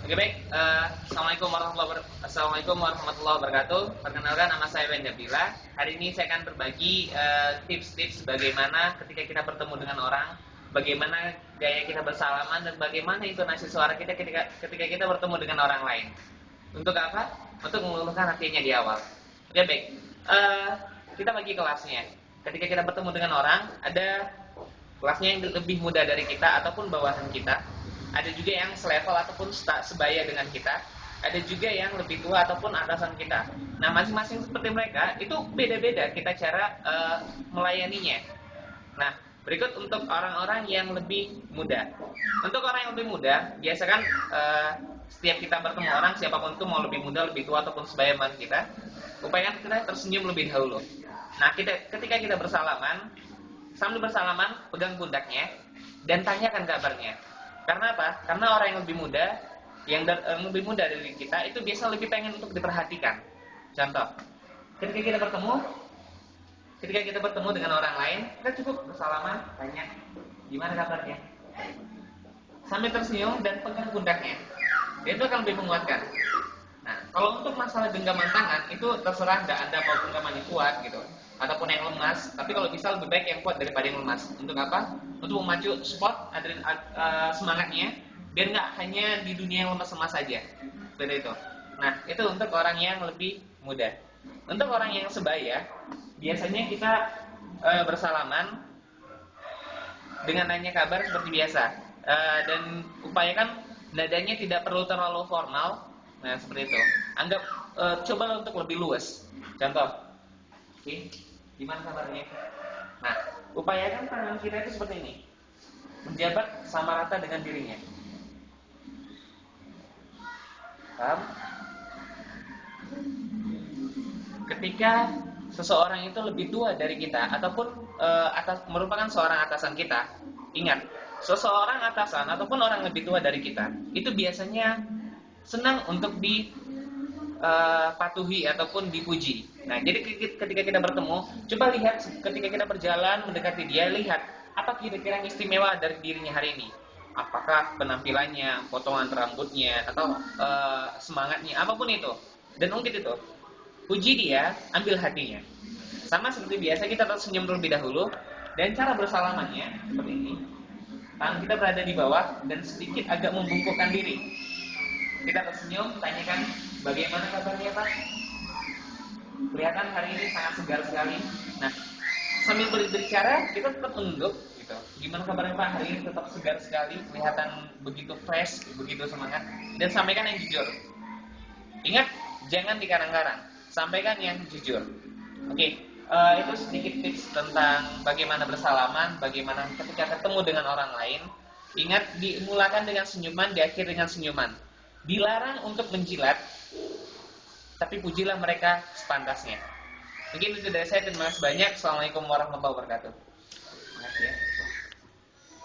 Oke baik, Assalamualaikum warahmatullahi wabarakatuh. Perkenalkan, nama saya Wendabila. Hari ini saya akan berbagi tips-tips bagaimana ketika kita bertemu dengan orang, bagaimana gaya kita bersalaman, dan bagaimana intonasi suara kita ketika kita bertemu dengan orang lain. Untuk apa? Untuk meluluhkan hatinya di awal. Oke baik, kita bagi kelasnya. Ketika kita bertemu dengan orang, ada kelasnya yang lebih muda dari kita ataupun bawahan kita. Ada juga yang selevel ataupun sebaya dengan kita. Ada juga yang lebih tua ataupun atasan kita. Nah, masing-masing seperti mereka itu beda-beda kita cara melayaninya. Nah, berikut untuk orang-orang yang lebih muda. Untuk orang yang lebih muda, biasakan setiap kita bertemu orang, siapapun itu mau lebih muda, lebih tua ataupun sebaya dengan kita, upayakan kita tersenyum lebih dahulu. Nah, ketika kita bersalaman, sambil bersalaman, pegang pundaknya dan tanyakan kabarnya. Karena apa? Karena orang yang lebih muda, yang lebih muda dari kita itu biasa lebih pengen untuk diperhatikan. Contoh, ketika kita bertemu dengan orang lain, kita cukup bersalaman, tanya gimana kabarnya, sambil tersenyum dan pegang pundaknya. Itu akan lebih menguatkan. Nah, kalau untuk masalah genggaman tangan itu terserah, Anda mau genggaman yang kuat gitu ataupun yang lemas, tapi kalau bisa lebih baik yang kuat daripada yang lemas. Untuk apa? Untuk memacu support semangatnya, biar nggak hanya di dunia yang lemas-lemas saja. Seperti itu. Nah, itu untuk orang yang lebih muda. Untuk orang yang sebaya, biasanya kita bersalaman dengan nanya kabar seperti biasa, dan upayakan nadanya tidak perlu terlalu formal. Nah, seperti itu. Anggap coba untuk lebih luas. Contoh, oke, gimana kabarnya? Nah, upayakan tangan kita itu seperti ini, menjabat sama rata dengan dirinya. Paham? Ketika seseorang itu lebih tua dari kita ataupun merupakan seorang atasan kita, ingat, seseorang atasan ataupun orang lebih tua dari kita itu biasanya senang untuk dipatuhi ataupun dipuji. Nah, jadi ketika kita bertemu, coba lihat ketika kita berjalan mendekati dia, lihat apa kira-kira yang istimewa dari dirinya hari ini. Apakah penampilannya, potongan rambutnya, atau semangatnya, apapun itu. Dan ungkit itu. Puji dia, ambil hatinya. Sama seperti biasa, kita tersenyum terlebih dahulu. Dan cara bersalamannya seperti ini. Tangan kita berada di bawah dan sedikit agak membungkukkan diri. Kita tersenyum, tanyakan bagaimana kabarnya Pak? Kelihatan hari ini sangat segar sekali. Nah, sambil berbicara kita tetap menunduk gitu. Gimana kabarnya Pak? Hari ini tetap segar sekali, kelihatan begitu fresh, begitu semangat. Dan sampaikan yang jujur. Ingat, jangan dikarang-karang. Sampaikan yang jujur. Oke, itu sedikit tips tentang bagaimana bersalaman, bagaimana ketika ketemu dengan orang lain. Ingat, dimulakan dengan senyuman, diakhiri dengan senyuman. Dilarang untuk menjilat, tapi pujilah mereka sepantasnya. Mungkin itu dari saya. Terima kasih banyak. Assalamualaikum warahmatullahi wabarakatuh.